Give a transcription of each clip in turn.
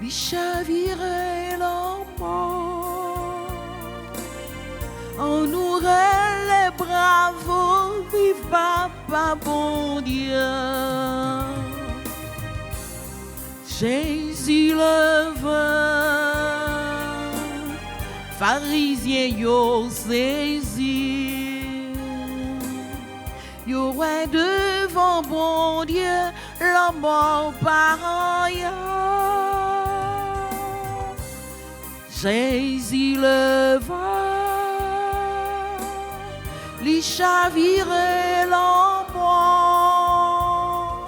lui chavirait la mort. On ouvrait les bravos, vive papa bon Dieu. Jésus le veut, pharisien yo saisi, yo ouais devant bon Dieu, la mort par ailleurs. Jésus le veut, lui chavirait la mort.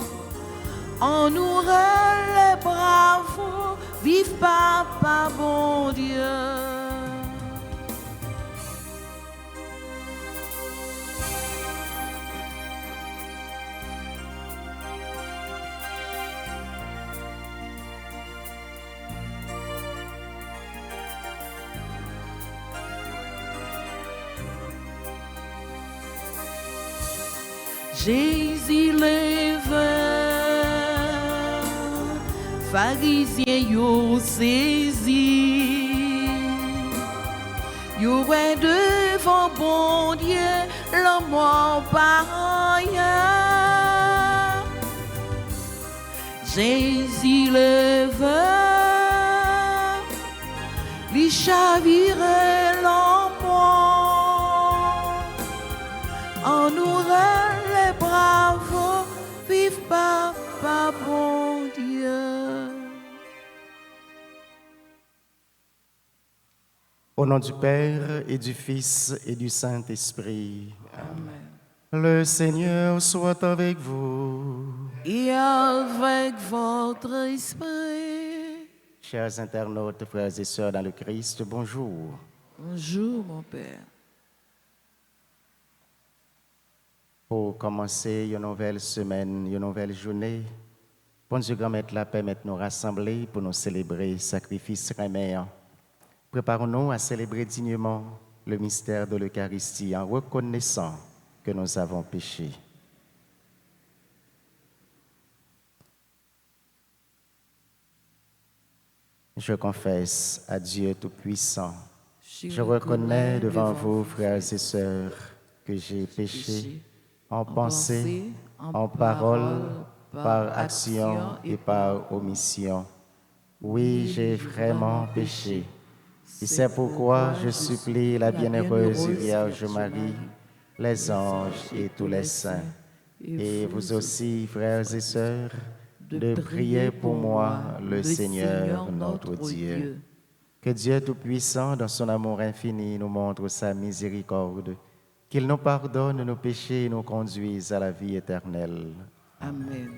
On ouvrait les bravos, vive papa bon Dieu. Jésus lève, pharisien yo saisi, yo ouais devant bon Dieu, la mort par ailleurs. Jésus lève, lui chavirait la mort, en ouvrait les bravos, vive papa bon Dieu. Au nom du Père et du Fils et du Saint-Esprit. Amen. Le Seigneur soit avec vous. Et avec votre esprit. Chers internautes, frères et sœurs dans le Christ, bonjour. Bonjour mon Père. Pour commencer une nouvelle semaine, une nouvelle journée, bon Dieu grand maître la permet de nous rassembler pour nous célébrer le sacrifice reméant. Préparons-nous à célébrer dignement le mystère de l'Eucharistie en reconnaissant que nous avons péché. Je confesse à Dieu Tout-Puissant, je reconnais devant vous, frères et sœurs, que j'ai péché en pensée, en parole, par action et par omission. Oui, j'ai vraiment péché. Et c'est pourquoi je supplie la bienheureuse Vierge Marie, les anges et tous les saints, et vous aussi, frères et sœurs, de prier pour moi, le Seigneur, notre Dieu. Que Dieu Tout-Puissant, dans son amour infini, nous montre sa miséricorde, qu'il nous pardonne nos péchés et nous conduise à la vie éternelle. Amen.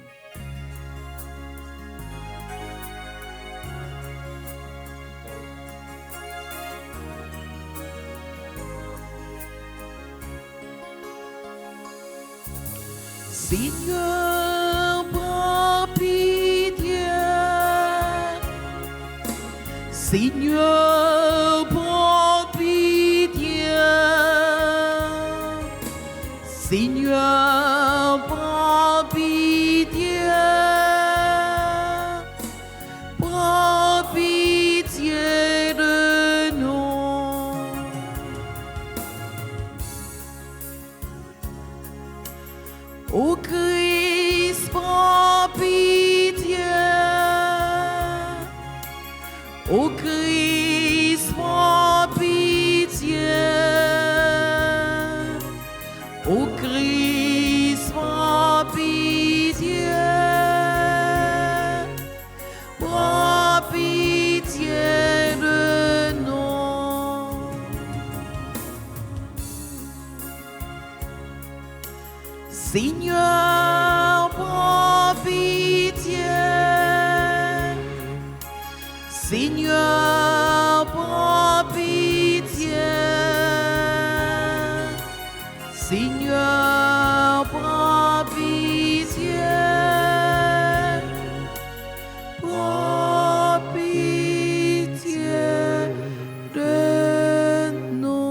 Seigneur, prends pitié. Seigneur, prends pitié. Seigneur, prends pitié. Prends pitié de nous. Ô Christ, prends pitié. Ô Christ, prends pitié. Ô Christ, prends pitié. Prends pitié de nous. Seigneur, prends pitié. Seigneur, prends pitié. Seigneur, prends pitié. Prends pitié de nous.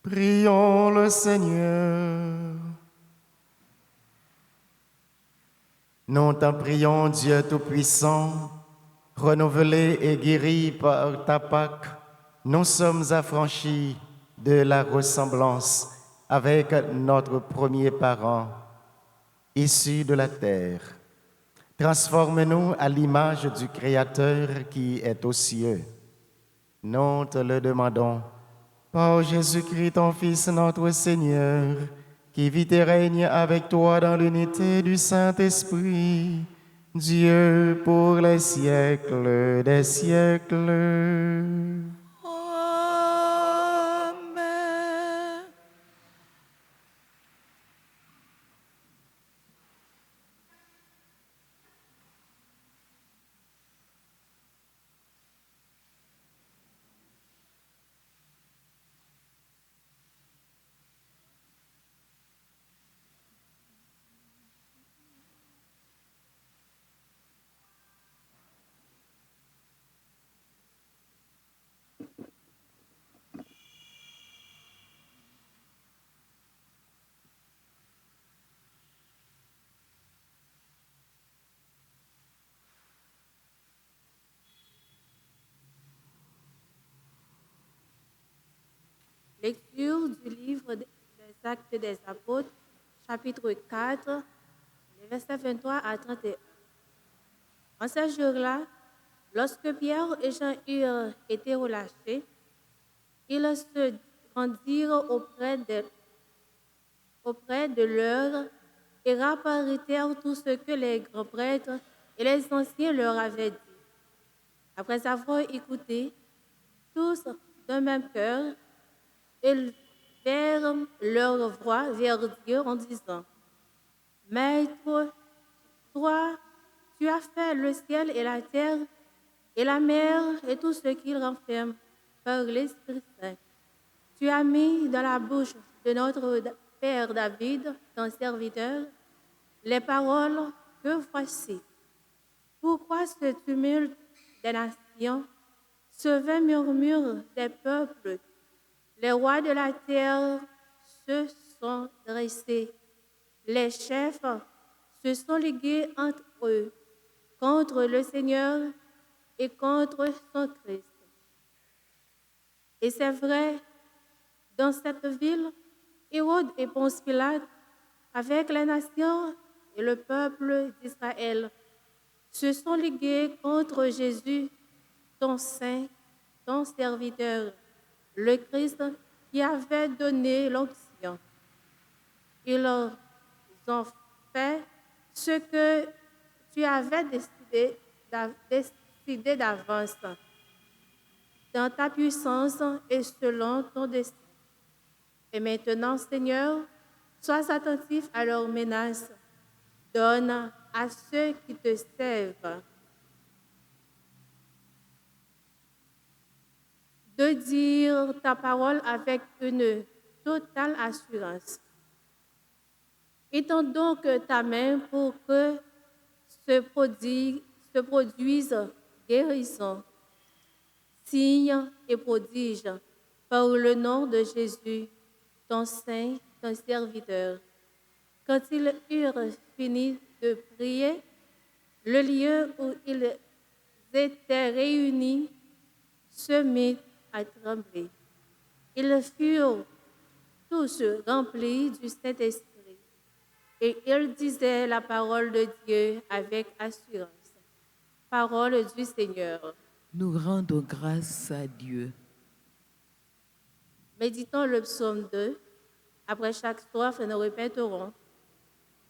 Prions le Seigneur. Nous t'en prions, Dieu Tout-Puissant, renouvelés et guéris par ta Pâque, nous sommes affranchis de la ressemblance avec notre premier parent, issu de la terre. Transforme-nous à l'image du Créateur qui est aux cieux. Nous te le demandons par Jésus-Christ, ton Fils, notre Seigneur, qui vit et règne avec toi dans l'unité du Saint-Esprit, Dieu pour les siècles des siècles. Amen. Lecture du livre des Actes des Apôtres, chapitre 4, les versets 23 à 31. En ce jour-là, lorsque Pierre et Jean eurent été relâchés, ils se rendirent auprès de leur et rapportèrent tout ce que les grands prêtres et les anciens leur avaient dit. Après avoir écouté, tous d'un même cœur, élevèrent leur voix vers Dieu en disant, Maître, toi, tu as fait le ciel et la terre et la mer et tout ce qu'ils renferment par l'Esprit Saint. Tu as mis dans la bouche de notre Père David, ton serviteur, les paroles que voici. Pourquoi ce tumulte des nations, ce vain murmure des peuples? Les rois de la terre se sont dressés. Les chefs se sont ligués entre eux contre le Seigneur et contre son Christ. Et c'est vrai, dans cette ville, Hérode et Ponce Pilate, avec les nations et le peuple d'Israël, se sont ligués contre Jésus, ton saint, ton serviteur, le Christ qui avait donné l'onction. Ils ont fait ce que tu avais décidé d'avance, dans ta puissance et selon ton destin. Et maintenant, Seigneur, sois attentif à leurs menaces. Donne à ceux qui te servent de dire ta parole avec une totale assurance. Étends donc ta main pour que se produise guérison, signes et prodiges par le nom de Jésus, ton saint, ton serviteur. Quand ils eurent fini de prier, le lieu où ils étaient réunis se mit à trembler. Ils furent tous remplis du Saint-Esprit et ils disaient la parole de Dieu avec assurance. Parole du Seigneur. Nous rendons grâce à Dieu. Méditons le psaume 2. Après chaque strophe, nous répéterons.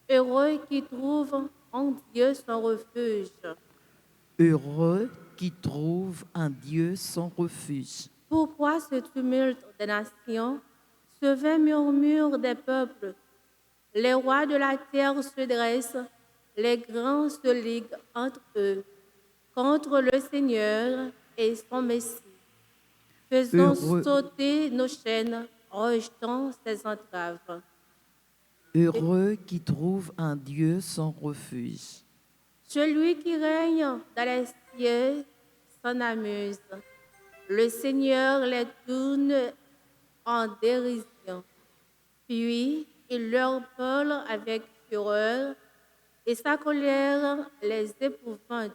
Heureux qui trouve en Dieu son refuge. Heureux qui trouve en Dieu son refuge. Pourquoi ce tumulte des nations, ce vain murmure des peuples? Les rois de la terre se dressent, les grands se liguent entre eux, contre le Seigneur et son Messie. Faisons sauter nos chaînes, rejetons ses entraves. Heureux qui trouve en Dieu son refuge. Celui qui règne dans les cieux s'en amuse. Le Seigneur les tourne en dérision. Puis il leur parle avec fureur. et sa colère les épouvante.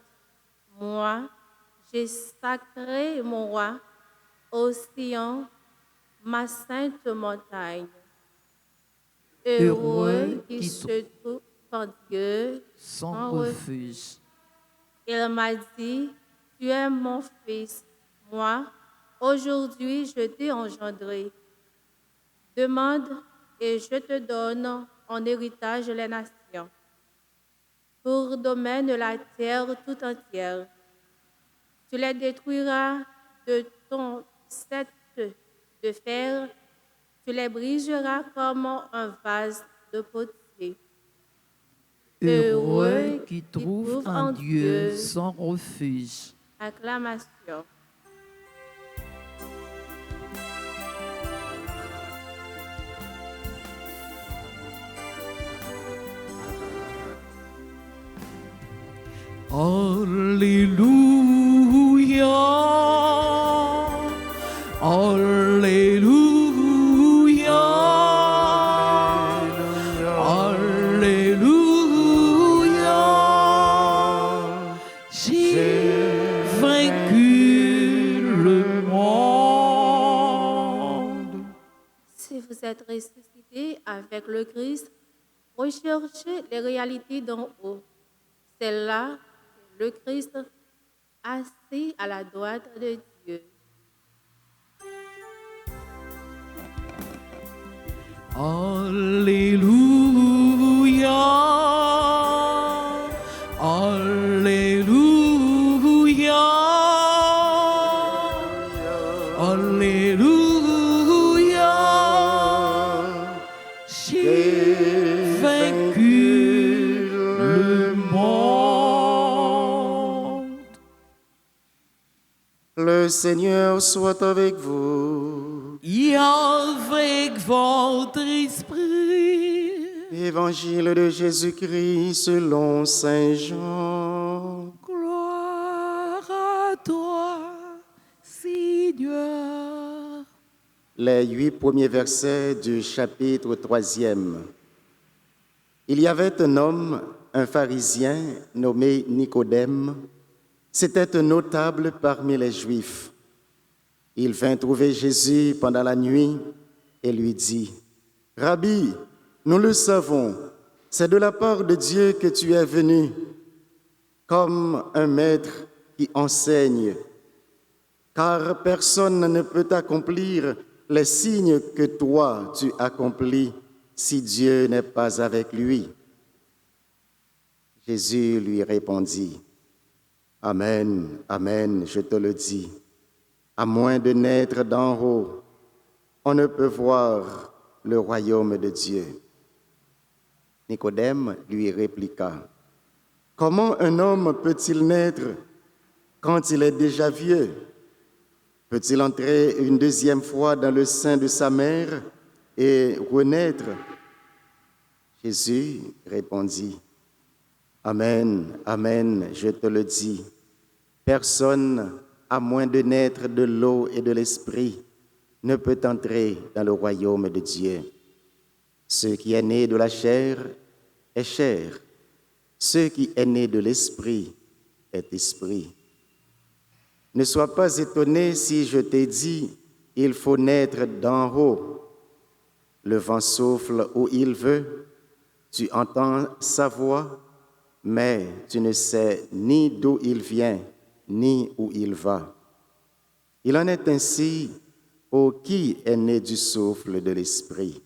Moi, j'ai sacré mon roi au Sion, ma sainte montagne. Heureux qui se trouve en Dieu, Sans refuge. Il m'a dit, tu es mon fils. Moi, aujourd'hui, je t'ai engendré. Demande et je te donne en héritage les nations. Pour domaine la terre tout entière. Tu les détruiras de ton sceptre de fer. Tu les briseras comme un vase de potier. Heureux qui trouve en Dieu son refuge. Acclamation. Alléluia. Alléluia. Alléluia. J'ai vaincu le monde. Si vous êtes ressuscité avec le Christ, recherchez les réalités d'en haut. C'est là que le Christ assis à la droite de Dieu. Alléluia. Alléluia. Alléluia. J'ai vaincu le monde. Le Seigneur soit avec vous. Et avec votre esprit. Évangile de Jésus-Christ selon Saint Jean. Gloire à toi, Seigneur. Les 8 premiers versets du chapitre 3e. Il y avait un homme, un pharisien nommé Nicodème. C'était un notable parmi les Juifs. Il vint trouver Jésus pendant la nuit et lui dit, « Rabbi, nous le savons, c'est de la part de Dieu que tu es venu, comme un maître qui enseigne, car personne ne peut accomplir les signes que toi tu accomplis si Dieu n'est pas avec lui. » Jésus lui répondit, « Amen, amen, je te le dis. À moins de naître d'en haut, on ne peut voir le royaume de Dieu. » Nicodème lui répliqua, « Comment un homme peut-il naître quand il est déjà vieux? Peut-il entrer une deuxième fois dans le sein de sa mère et renaître? » Jésus répondit, « Amen, amen, je te le dis. Personne, à moins de naître de l'eau et de l'esprit, ne peut entrer dans le royaume de Dieu. Ce qui est né de la chair est chair. Ce qui est né de l'esprit est esprit. Ne sois pas étonné si je t'ai dit, il faut naître d'en haut. Le vent souffle où il veut, tu entends sa voix, mais tu ne sais ni d'où il vient, ni où il va. Il en est ainsi pour qui est né du souffle de l'esprit.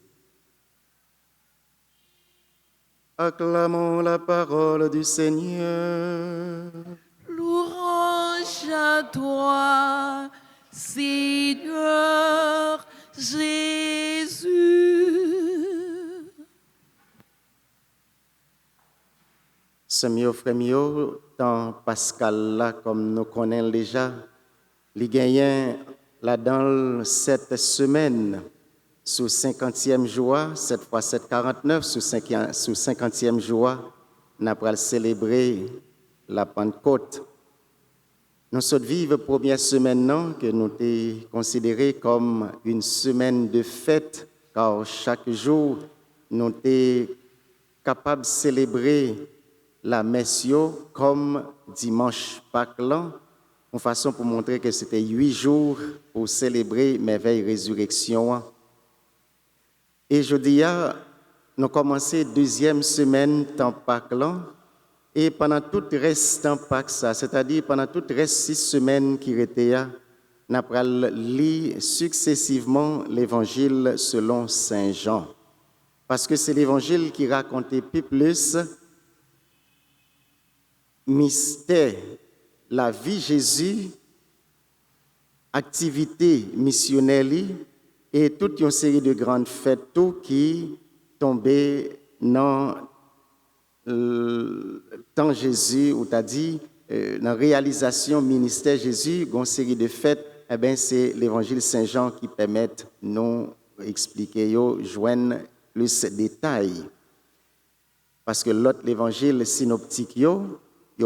Acclamons la parole du Seigneur. Louange à toi, Seigneur Jésus. Semio Frémio, dans Pascal là, comme nous connaissons déjà, il gagne là-dans cette semaine, sous 50e joie, cette fois 749, sous 50e joie, nous allons célébrer la Pentecôte. Nous sommes vivre première semaine non, que nous avons considéré comme une semaine de fête, car chaque jour, nous sommes capables de célébrer la messe yo comme dimanche Pâques là, en façon pour montrer que c'était 8 jours pour célébrer merveille résurrection. Et jeudi, nous commencé deuxième semaine temps Pâques là, et pendant tout le reste temps Pâques ça, c'est-à-dire pendant tout le reste 6 semaines qui étaient nous allons lire successivement l'évangile selon Saint Jean. Parce que c'est l'évangile qui racontait plus mystère, la vie Jésus, activité missionnelle et toute une série de grandes fêtes qui tombaient dans le temps Jésus, ou t'as dit, dans la réalisation ministère Jésus, une série de fêtes. Eh bien, c'est l'évangile Saint Jean qui permet de nous expliquer, joindre plus de détails. Parce que l'autre, l'évangile synoptique,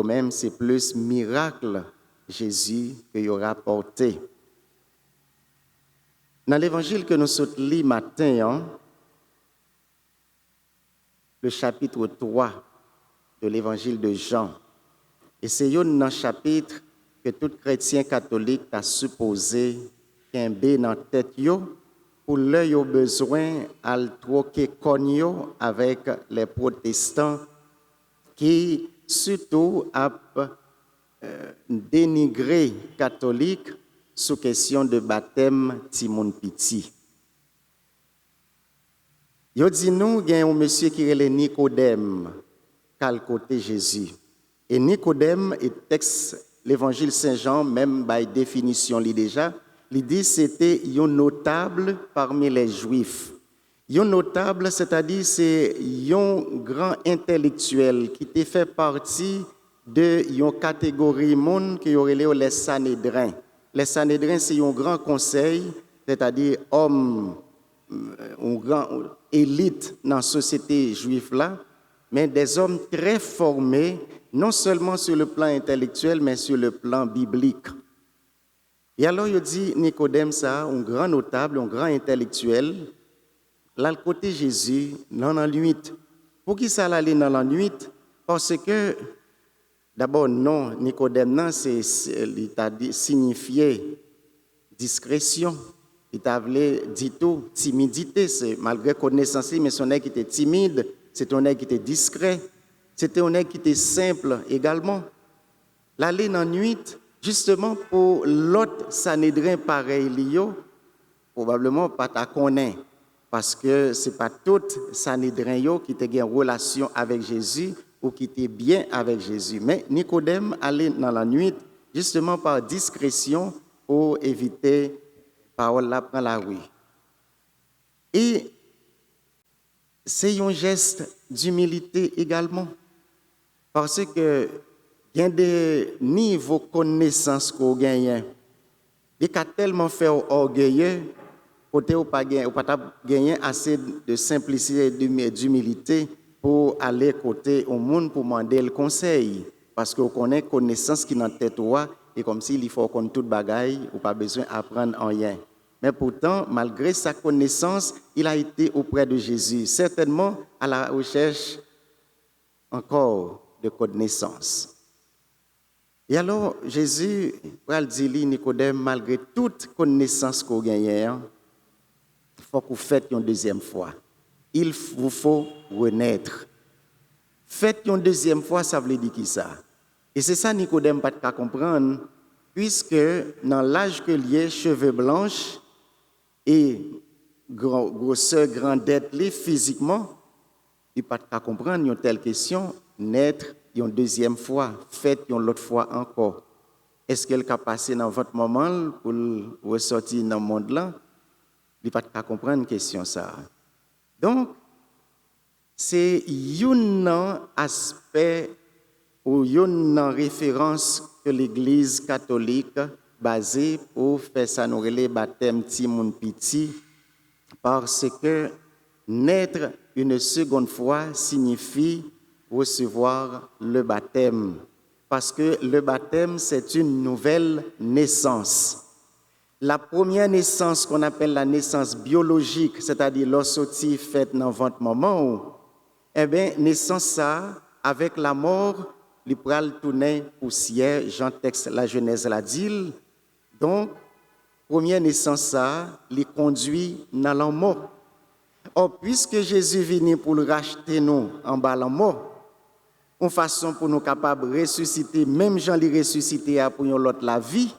même c'est plus miracle Jésus que y aura porté. Dans l'évangile que nous sommes lu matin, le chapitre 3 de l'évangile de Jean, et c'est un chapitre que tout chrétien catholique a supposé qu'un bé dans la tête pour l'œil au besoin à troquer cogno avec les protestants qui surtout a dénigré catholique sous question de baptême Timon Piti. Yo dit nous il y a un monsieur qui est Nicodème qu'a côté Jésus. Et Nicodème est texte l'évangile Saint-Jean, même by définition, déjà, il dit c'était un notable parmi les Juifs. Un notable, c'est-à-dire c'est un grand intellectuel qui était fait partie de une catégorie monde qui aurait les Sanhédrins. Les Sanhédrins, c'est un grand conseil, c'est-à-dire homme, une grande élite dans la société juive là, mais des hommes très formés, non seulement sur le plan intellectuel, mais sur le plan biblique. Et alors, il dit, Nicodème, ça, un grand notable, un grand intellectuel, là, le côté Jésus, dans la nuit. Pour qui ça allait dans la nuit? Parce que, d'abord, non, Nicodème, non, il t'a signifié discrétion. Il t'a dit tout, timidité, c'est malgré connaissance, mais son nez qui était timide, c'est un nez qui était discret. C'était un nez qui était simple également. L'aller dans la nuit, justement pour l'autre Sanhédrin pareil, probablement pas ta connaître. Parce que ce n'est pas tout Sanhédrin qui était en relation avec Jésus ou qui était bien avec Jésus. Mais Nicodème allait dans la nuit, justement par discrétion pour éviter parole là dans la rue. Et c'est un geste d'humilité également. Parce que il y a des niveaux de connaissance qu'on gagne. Il y a tellement fait orgueilleux, côté ou pas gagner assez de simplicité et d'humilité pour aller côté au monde pour demander le conseil. Parce qu'on connaît connaissance qui est dans la tête et comme s'il faut qu'on toute bagaille ou pas besoin d'apprendre rien. Mais pourtant, malgré sa connaissance, il a été auprès de Jésus, certainement à la recherche encore de connaissance. Et alors, Jésus, il dit Nicodème, malgré toute connaissance qu'on gagne, il faut que vous faites une deuxième fois. Il vous faut renaître. Faites une deuxième fois, ça veut dire qui ça? Et c'est ça Nicodème pas qu'à comprendre, puisque dans l'âge que lié, cheveux blancs et grosseur grandette physiquement, il pas qu'à comprendre une telle question, naître une deuxième fois, faites une autre fois encore. Est-ce qu'elle a passé dans votre moment pour ressortir dans le monde là? Il pas qu'à comprendre une question ça. Donc, c'est un aspect ou une référence que l'Église catholique basée pour faire ça nous relais baptême Timon Piti, parce que naître une seconde fois signifie recevoir le baptême. Parce que le baptême, c'est une nouvelle naissance. La première naissance qu'on appelle la naissance biologique, c'est-à-dire lorsque faite dans votre moment, eh bien, naissance ça, avec la mort, il pral tourner poussière, Jean texte la Genèse la dit. Donc, première naissance ça, il conduit dans la mort. Or, puisque Jésus est venu pour le racheter nous en bas la mort, une façon pour nous capables de ressusciter, même Jean les ressuscité pour l'autre la vie,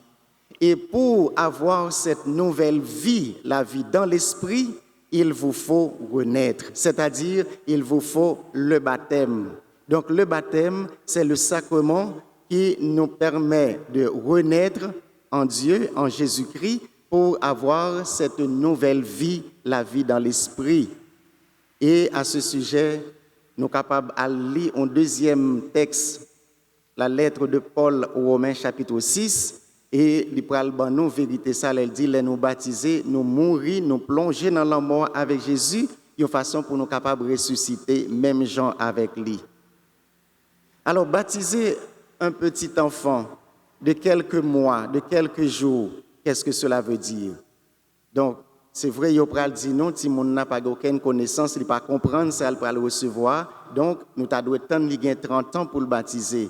et pour avoir cette nouvelle vie, la vie dans l'esprit, il vous faut renaître, c'est-à-dire il vous faut le baptême. Donc le baptême, c'est le sacrement qui nous permet de renaître en Dieu, en Jésus-Christ, pour avoir cette nouvelle vie, la vie dans l'esprit. Et à ce sujet, nous sommes capables de lire un deuxième texte, la lettre de Paul aux Romains chapitre 6, et il parle de nous, vérité ça, elle dit, nous baptiser, nous mourir, nous plonger dans la mort avec Jésus, de façon pour nous capables de ressusciter, même gens avec lui. Alors, baptiser un petit enfant de quelques mois, de quelques jours, qu'est-ce que cela veut dire? Donc, c'est vrai, il pral dit non, si mon n'a pas aucune connaissance, il pas comprendre ça, il pral le recevoir. Donc, nous t'avons attendre 30 ans pour le baptiser.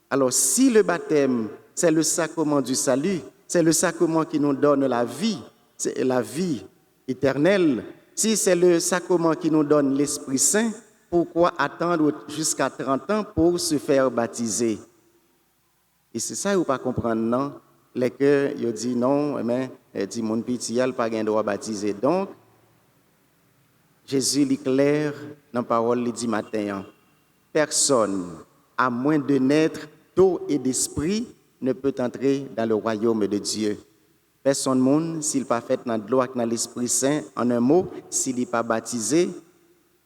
Alors, si le baptême, c'est le sacrement du salut, c'est le sacrement qui nous donne la vie, c'est la vie éternelle. Si c'est le sacrement qui nous donne l'Esprit Saint, pourquoi attendre jusqu'à 30 ans pour se faire baptiser? Et c'est ça, vous ne pas comprendre, non? Les que ils disent non, mais dit mon petit, il n'a pas de droit baptiser. Donc, Jésus l'éclaire dans la parole, il dit matin, personne, à moins de naître d'eau et d'esprit, ne peut entrer dans le royaume de Dieu. Personne monde, s'il n'est pas fait dans l'eau et dans l'Esprit Saint, en un mot, s'il n'est pas baptisé,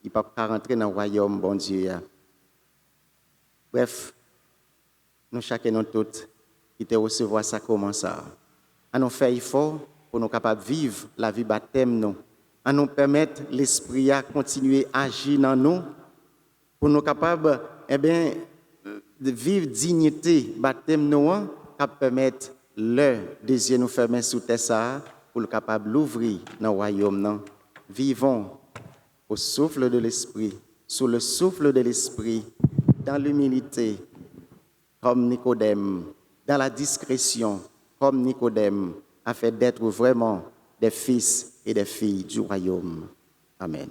il ne peut pas rentrer dans le royaume, bon Dieu. Bref, nous chacun nous tous, qui te recevoir ça comme ça. À nous faire effort pour nous capables de vivre la vie baptême, nous. À nous permettre l'Esprit à continuer à agir dans nous, pour nous capables, de vivre dignité baptême nous, qui permettre le désir nous fermer sous terre ça, pour le capable l'ouvrir dans le royaume, non. Vivons au souffle de l'Esprit, sous le souffle de l'Esprit, dans l'humilité, comme Nicodème, dans la discrétion, comme Nicodème, afin d'être vraiment des fils et des filles du royaume. Amen.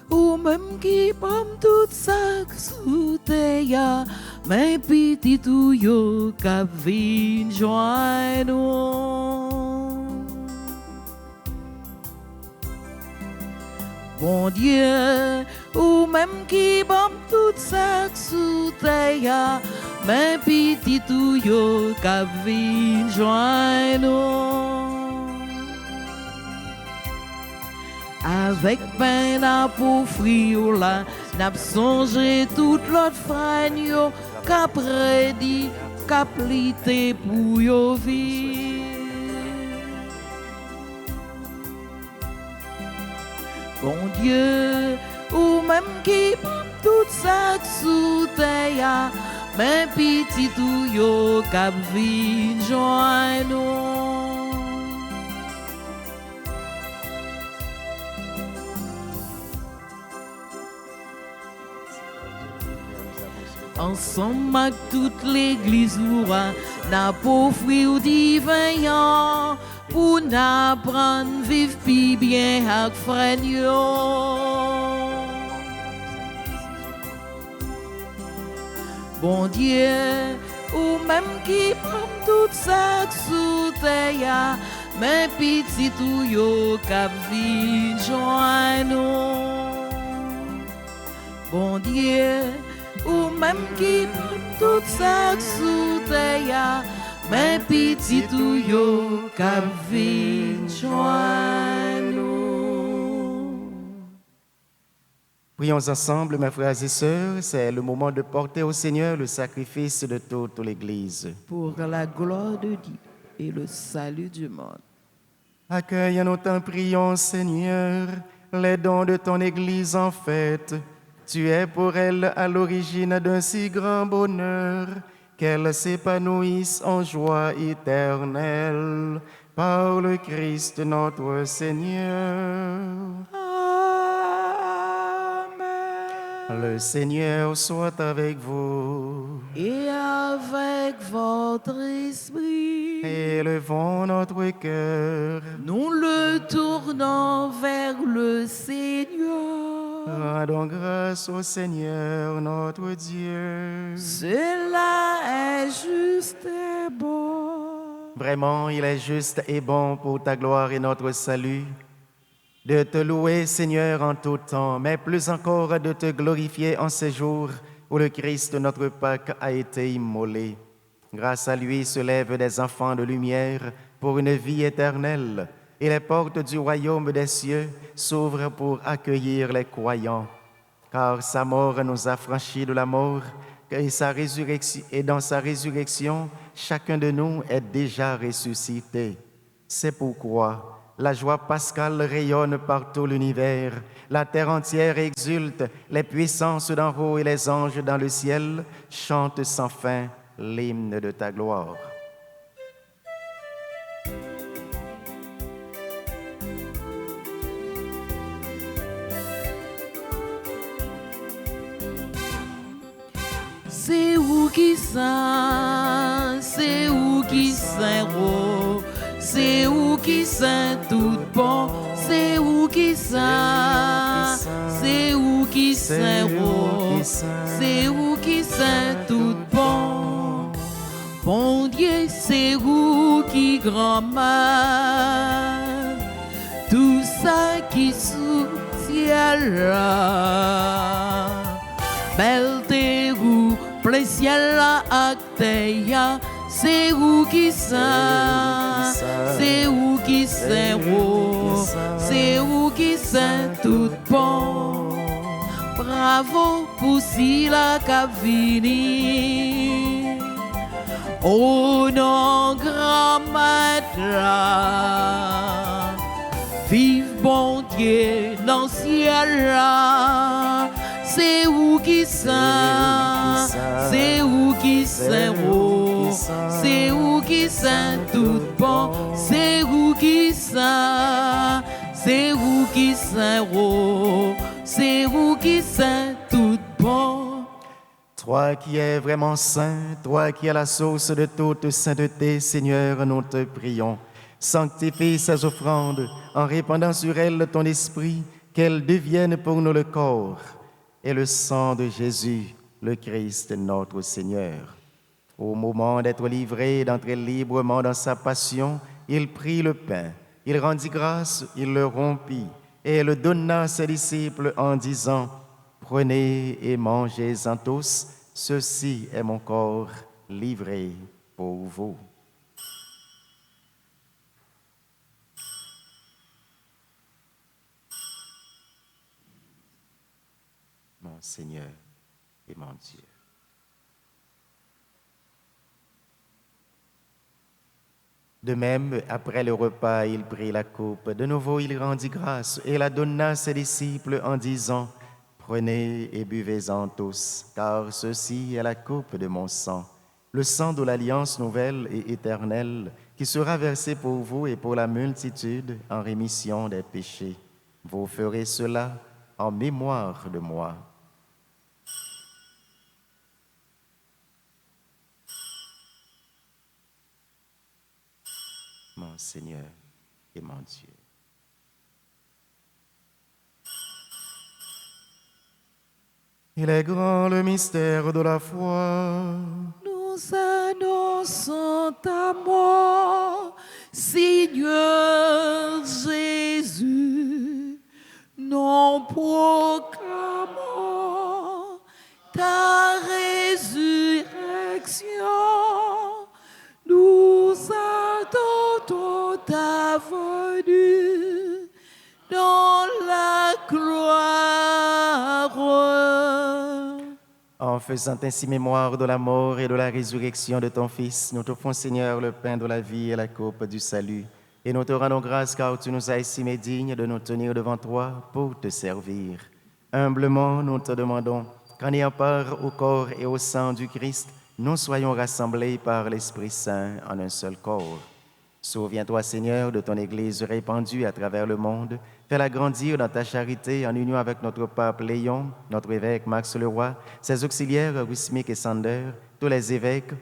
Ou même qui pomme tout ça sous terre, mais petit tout yo cap vin joindre. Bon Dieu, ou même qui pomme tout ça sous terre, mais petit tout yo cap vin joindre. Avec peine à pour friou là, n'a songé toute l'autre fragno, qu'a prédit, qu'a plité pour yo vivre. Bon Dieu, ou même qui prend tout ça sous terre, mais petit tout yo qu'a vin joindre. Ensemble avec toute l'église, n'a pas offert au divin pour n'apprendre à vivre plus bien avec frère. Bon Dieu, ou même qui prend tout ça sous terre, mais petit tout yo cap vin joindre. Bon Dieu, ou même qui prend tout ça sous terre, mais petit tout yo cap vin joindre. Prions ensemble, mes frères et sœurs, c'est le moment de porter au Seigneur le sacrifice de toute l'Église. Pour la gloire de Dieu et le salut du monde. Accueille en autant, prions, Seigneur, les dons de ton Église en fête. Tu es pour elle à l'origine d'un si grand bonheur, qu'elle s'épanouisse en joie éternelle. Par le Christ notre Seigneur. Le Seigneur soit avec vous. Et avec votre esprit. Élevons notre cœur. Nous le tournons vers le Seigneur. Rendons grâce au Seigneur notre Dieu. Cela est juste et bon. Vraiment, il est juste et bon pour ta gloire et notre salut de te louer, Seigneur, en tout temps, mais plus encore de te glorifier en ces jours où le Christ, notre Pâque, a été immolé. Grâce à lui se lèvent des enfants de lumière pour une vie éternelle, et les portes du royaume des cieux s'ouvrent pour accueillir les croyants. Car sa mort nous a franchis de la mort, et dans sa résurrection, chacun de nous est déjà ressuscité. C'est pourquoi la joie pascale rayonne par tout l'univers, la terre entière exulte, les puissances d'en haut et les anges dans le ciel chantent sans fin l'hymne de ta gloire. C'est où qui saint, c'est où qui saint roi, c'est où qui saint tout bon, c'est où qui saint, c'est où qui saint roi, c'est où qui saint tout bon. Bon Dieu, c'est où qui grand mal, tout ça qui sous ciel là, belle terre plein ciel la acteya, c'est où qui saint, c'est où qui saint roi, c'est où qui saint tout bon. Bravo pour si la cavini, oh non grand maître, vive bon Dieu dans le ciel là. C'est où qui saint, c'est où qui saint roi, c'est où qui saint tout bon, c'est où qui saint, c'est où qui saint roi, c'est où qui saint tout bon. Toi qui es vraiment saint, toi qui es la source de toute sainteté, Seigneur, nous te prions. Sanctifie ces offrandes en répandant sur elles ton esprit, qu'elles deviennent pour nous le corps et le sang de Jésus, le Christ, notre Seigneur. Au moment d'être livré et d'entrer librement dans sa passion, il prit le pain, il rendit grâce, il le rompit et le donna à ses disciples en disant, « Prenez et mangez-en tous, ceci est mon corps livré pour vous. » Mon Seigneur et mon Dieu. De même, après le repas, il prit la coupe. De nouveau, il rendit grâce et la donna à ses disciples en disant, « Prenez et buvez-en tous, car ceci est la coupe de mon sang, le sang de l'alliance nouvelle et éternelle, qui sera versé pour vous et pour la multitude en rémission des péchés. Vous ferez cela en mémoire de moi. » Mon Seigneur et mon Dieu. Il est grand le mystère de la foi. Nous annonçons ta mort, Seigneur Jésus. Nous proclamons ta résurrection. Nous attendons ta venue dans la gloire En faisant ainsi mémoire de la mort et de la résurrection de ton Fils, nous t'offrons, Seigneur, le pain de la vie et la coupe du salut. Et nous te rendons grâce car tu nous as estimés dignes de nous tenir devant toi pour te servir. Humblement, nous te demandons qu'en ayant part au corps et au sang du Christ, nous soyons rassemblés par l'Esprit Saint en un seul corps. Souviens-toi, Seigneur, de ton Église répandue à travers le monde. Fais-la grandir dans ta charité en union avec notre pape Léon, notre évêque Max Leroy, ses auxiliaires Rusmic et Sander, tous les évêques,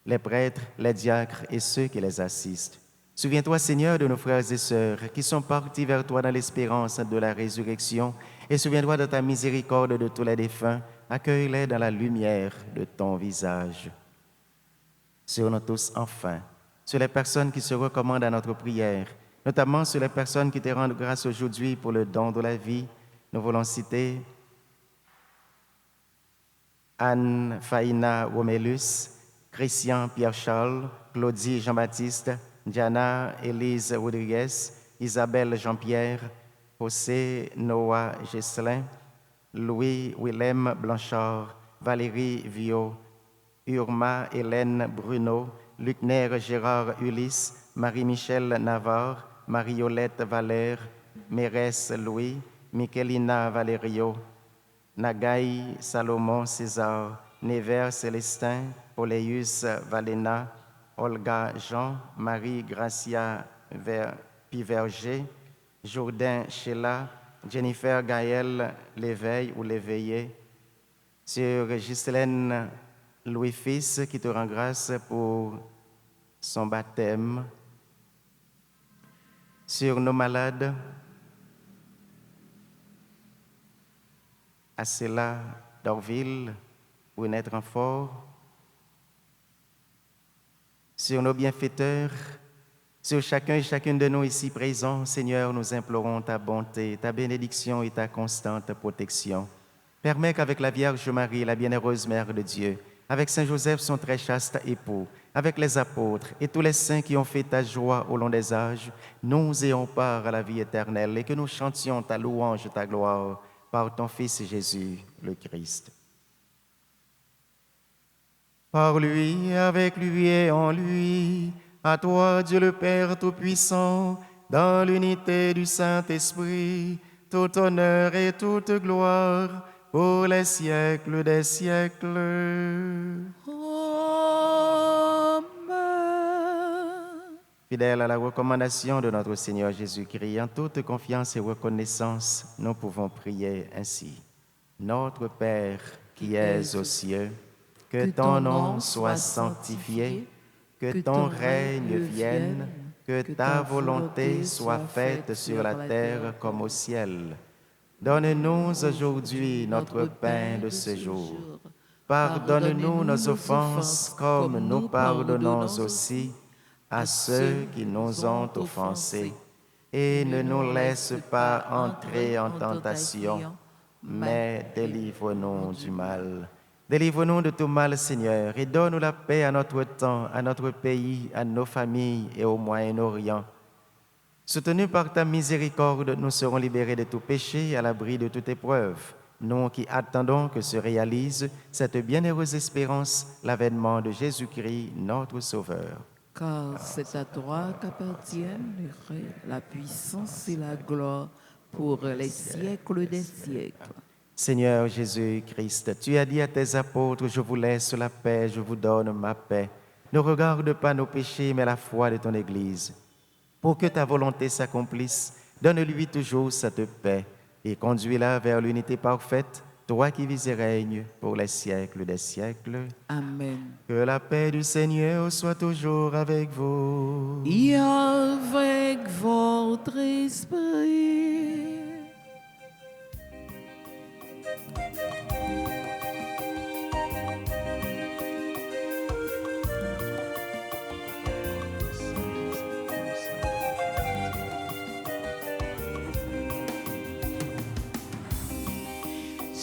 les prêtres, les diacres et ceux qui les assistent. Souviens-toi, Seigneur, de nos frères et sœurs qui sont partis vers toi dans l'espérance de la résurrection et souviens-toi de ta miséricorde de tous les défunts. Accueille-les dans la lumière de ton visage. Sur nous tous, enfin, sur les personnes qui se recommandent à notre prière, notamment sur les personnes qui te rendent grâce aujourd'hui pour le don de la vie. Nous voulons citer Anne Faïna Romelus, Christian Pierre-Charles, Claudie Jean-Baptiste, Diana Élise Rodriguez, Isabelle Jean-Pierre, José Noah Gesselin, Louis Willem Blanchard, Valérie Viau, Urma Hélène Bruno, Lucner Gérard Ulysse, Marie-Michel Navarre, Mariolette Valère, Mérès Louis, Michelina Valerio, Nagaï Salomon César, Nevers Célestin, Poléus Valena, Olga Jean, Marie Gracia Piverger, Jourdain Sheila, Jennifer Gaël Léveil ou Léveillé, sur Ghislaine Louis-Fils qui te rend grâce pour son baptême, sur nos malades, Acela d'Orville, Brunette Renfort, sur nos bienfaiteurs, sur chacun et chacune de nous ici présents, Seigneur, nous implorons ta bonté, ta bénédiction et ta constante protection. Permets qu'avec la Vierge Marie, la bienheureuse Mère de Dieu, avec Saint Joseph, son très chaste époux, avec les apôtres et tous les saints qui ont fait ta joie au long des âges, nous ayons part à la vie éternelle et que nous chantions ta louange, ta gloire, par ton Fils Jésus, le Christ. Par lui, avec lui et en lui, à toi, Dieu le Père Tout-Puissant, dans l'unité du Saint-Esprit, tout honneur et toute gloire, pour les siècles des siècles. Amen. Fidèles à la recommandation de notre Seigneur Jésus-Christ, en toute confiance et reconnaissance, nous pouvons prier ainsi. Notre Père qui es aux cieux, que ton nom soit sanctifié, que ton règne vienne, que ta volonté soit faite sur la terre comme au ciel. Donne-nous aujourd'hui notre pain de ce jour. Pardonne-nous nos offenses comme nous pardonnons aussi à ceux qui nous ont offensés. Et ne nous laisse pas entrer en tentation, mais délivre-nous du mal. Délivre-nous de tout mal, Seigneur, et donne-nous la paix à notre temps, à notre pays, à nos familles et au Moyen-Orient. Soutenus par ta miséricorde, nous serons libérés de tout péché et à l'abri de toute épreuve. Nous qui attendons que se réalise cette bienheureuse espérance, l'avènement de Jésus-Christ, notre Sauveur. Car c'est à toi qu'appartiennent le règne, la puissance et la gloire pour les siècles des siècles. Seigneur Jésus-Christ, tu as dit à tes apôtres, je vous laisse la paix, je vous donne ma paix. Ne regarde pas nos péchés, mais la foi de ton Église. Pour que ta volonté s'accomplisse, donne-lui toujours cette paix et conduis-la vers l'unité parfaite, toi qui vis et règnes pour les siècles des siècles. Amen. Que la paix du Seigneur soit toujours avec vous. Et avec votre esprit.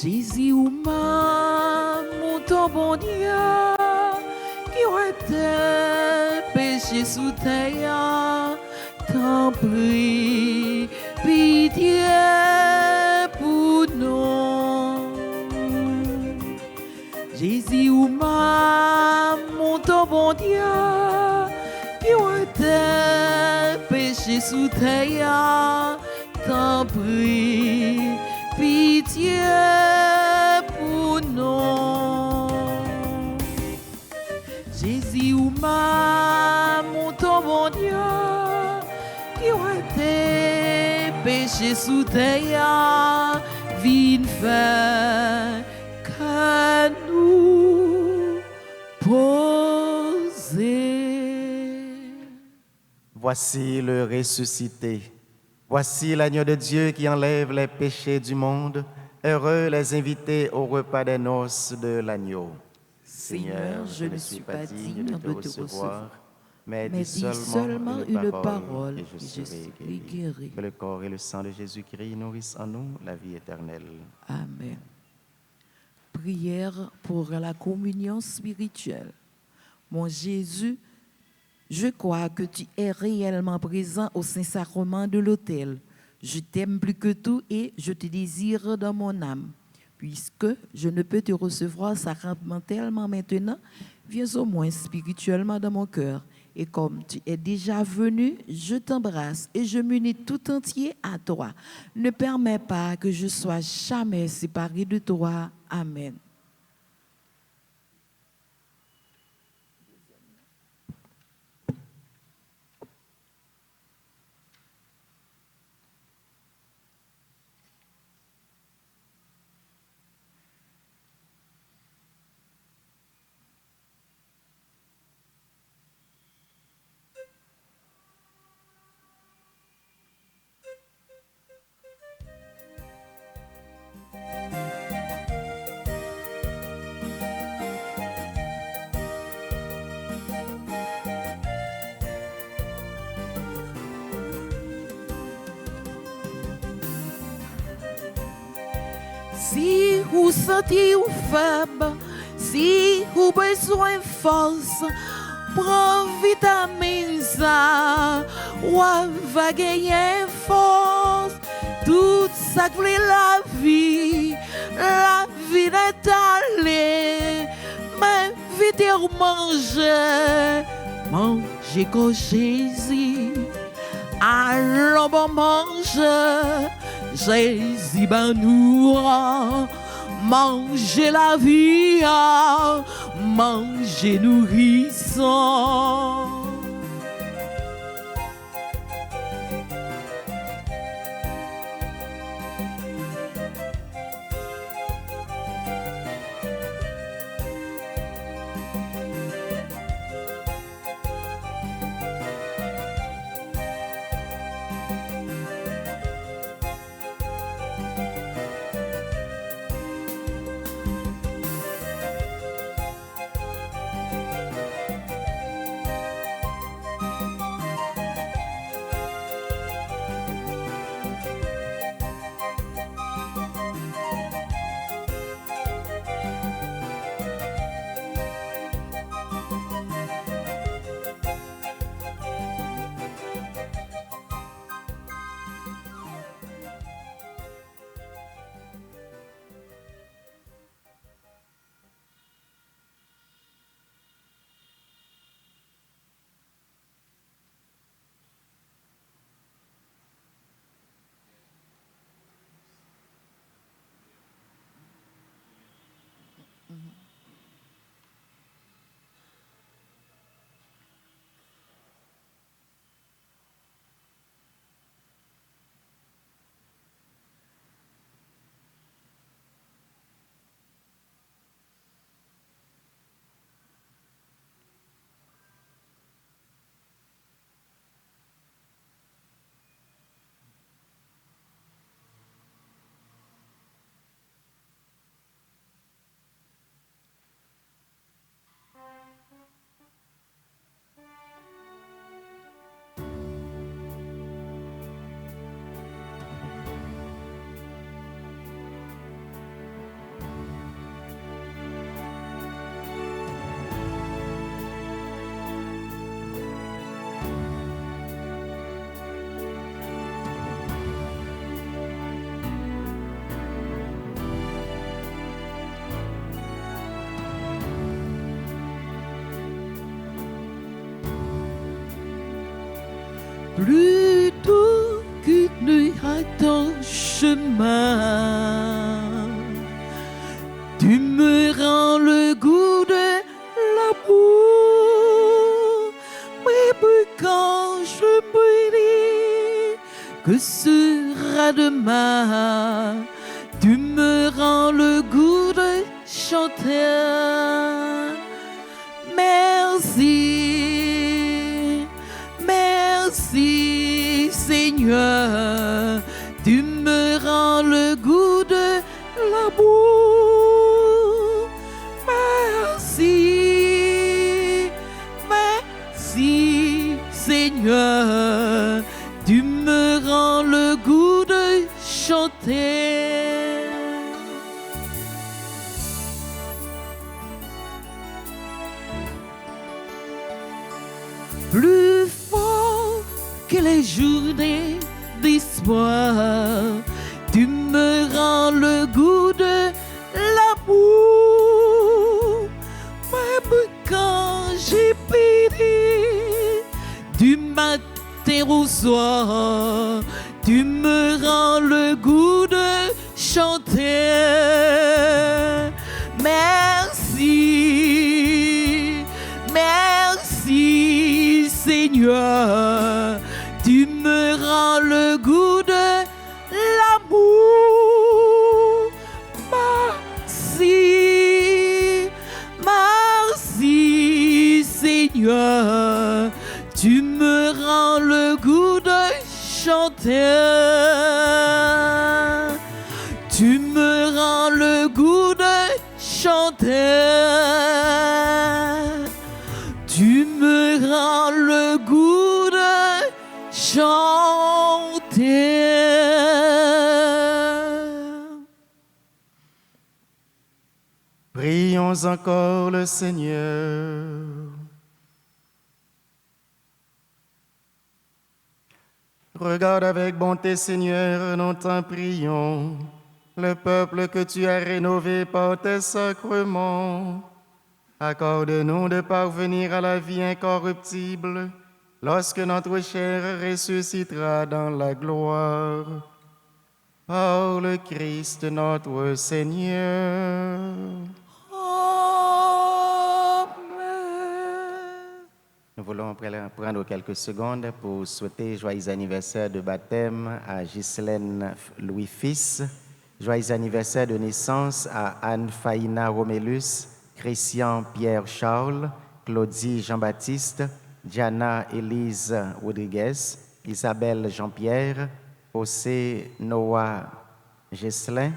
Jésus ou mon ton bon Dieu, qui aurait péché sous terre, t'en prie, pitié pour nous. péchés sous terre, t'en prie, pitié pour nous. Jésus ou mon ton bon Dieu, qui ont été péchés sous terre, viens faire que nous poser. Voici le ressuscité. Voici l'agneau de Dieu qui enlève les péchés du monde. Heureux les invités au repas des noces de l'agneau. Seigneur, je ne suis pas digne de te recevoir, mais dis seulement une parole et je serai guéri. Que le corps et le sang de Jésus-Christ nourrissent en nous la vie éternelle. Amen. Prière pour la communion spirituelle. Mon Jésus, je crois que tu es réellement présent au Saint-Sacrement de l'autel. Je t'aime plus que tout et je te désire dans mon âme. Puisque je ne peux te recevoir sacramentellement maintenant, viens au moins spirituellement dans mon cœur. Et comme tu es déjà venu, je t'embrasse et je m'unis tout entier à toi. Ne permets pas que je sois jamais séparé de toi. Amen. Si vous sentez faible, si vous avez besoin de force, prends vitamine ça, ou va gagner force. Tout ça que la vie est allée, mais vite manger comme Jésus, allons bon manger. Jésus, ben nous, manger la vie, manger nourrissant. plutôt qu'une à ton chemin. Tu me rends le goût de l'amour, mais quand je me dis que sera demain, tu me rends le goût de chanter. Merci, merci Seigneur, tu me rends le goût de l'amour. Merci, merci Seigneur, tu me rends le goût de chanter. Plus fort que les journées d'espoir, tu me rends le goût de l'amour. Même quand j'ai péri, du matin au soir, tu me rends le goût de chanter. Merci, merci Seigneur, tu me rends le goût de l'amour. Merci, merci Seigneur, tu me rends le goût de chanter. Tu me rends le goût de chanter. Tu me rends le goût de chanter. Prions encore le Seigneur. Regarde avec bonté, Seigneur, nous t'en prions, le peuple que tu as rénové par tes sacrements. Accorde-nous de parvenir à la vie incorruptible lorsque notre chair ressuscitera dans la gloire. Par le Christ notre Seigneur. Nous voulons prendre quelques secondes pour souhaiter joyeux anniversaire de baptême à Ghislaine Louis-Fils, joyeux anniversaire de naissance à Anne Faïna Romélus, Christian Pierre Charles, Claudie Jean-Baptiste, Diana Élise Rodriguez, Isabelle Jean-Pierre, José Noah Gesselin,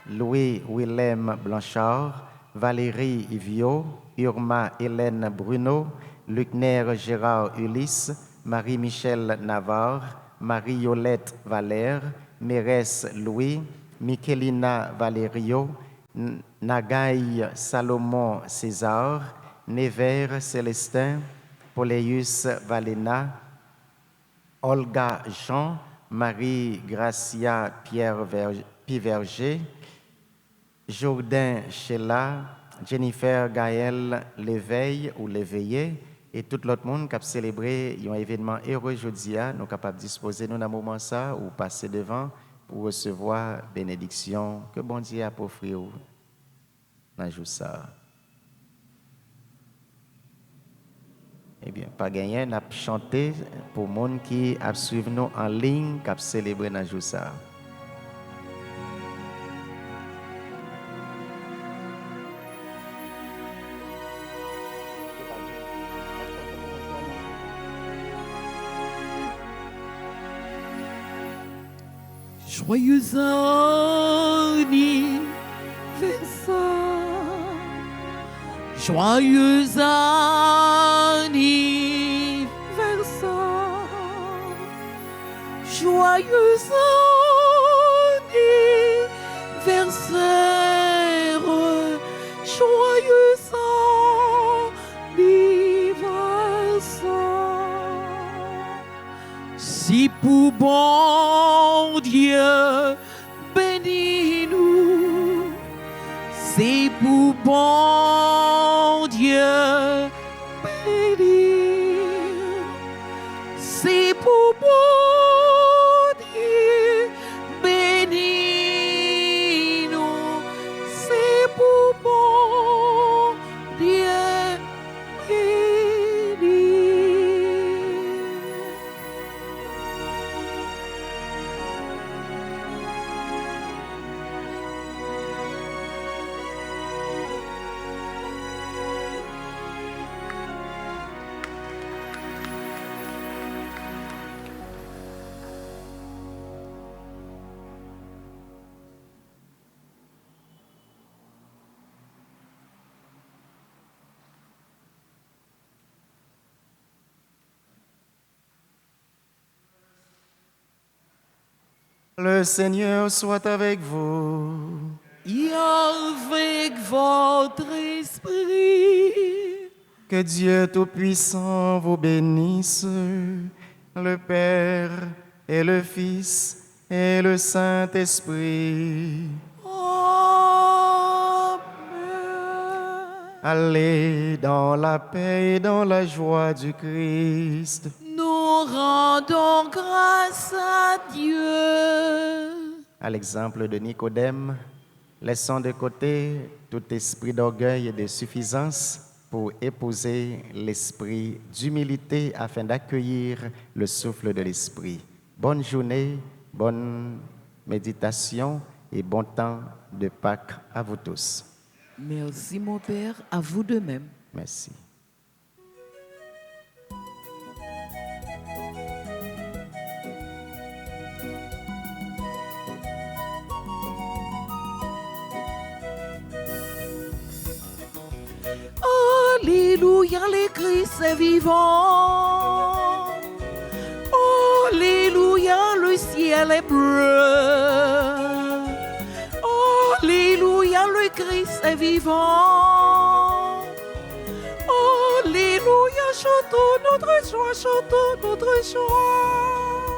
Louis Willem Blanchard, Valérie Ivio, Irma Hélène Bruno, Lucner Gérard Ulysse, Marie-Michel Navarre, Marie-Yolette Valère, Mérès Louis, Michelina Valerio, Nagaï Salomon César, Nevers Célestin, Poléus Valena, Olga Jean, Marie Gracia Pierre Piverger, Jourdain Sheila, Jennifer Gaël Léveil ou Léveillé, et tout l'autre monde qui a célébré un événement heureux aujourd'hui, nous sommes capables de disposer nous dans un moment ça ou passer devant pour recevoir bénédiction que bon Dieu a offert dans jour ça. Eh bien, pas gagné, nous avons chanté pour les gens qui a suivi nous en ligne, qui a célébré dans jour ça. Joyeux anniversaire, joyeux anniversaire, joyeux anniversaire, joyeux anniversaire. Si pour bon Dieu bénis-nous, c'est pour bon Dieu bénis. c'est pour bon Dieu, bénis-nous, c'est pour bon Dieu, bénis. Le Seigneur soit avec vous. Et avec votre esprit. Que Dieu Tout-Puissant vous bénisse, le Père et le Fils et le Saint-Esprit. Amen. Allez dans la paix et dans la joie du Christ. Nous rendons grâce à Dieu. À l'exemple de Nicodème, laissons de côté tout esprit d'orgueil et de suffisance pour épouser l'esprit d'humilité afin d'accueillir le souffle de l'esprit. Bonne journée, bonne méditation et bon temps de Pâques à vous tous. Merci mon Père, à vous de même. Merci. Alléluia, le Christ est vivant. Alléluia, le ciel est bleu. Alléluia, le Christ est vivant. Alléluia, chantons notre joie, chantons notre joie.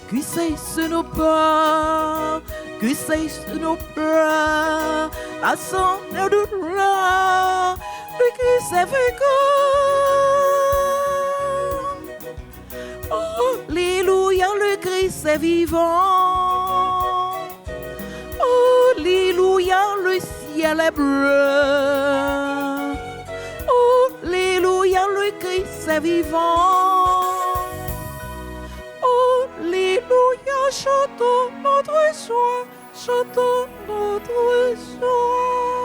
Que cesse nos peurs, que cesse nos pleurs, à son de gloire, le Christ est vainqueur. Alléluia, le Christ est vivant. Alléluia, le ciel est bleu. Alléluia, le Christ est vivant. Alléluia, chantons notre joie, chantons notre joie.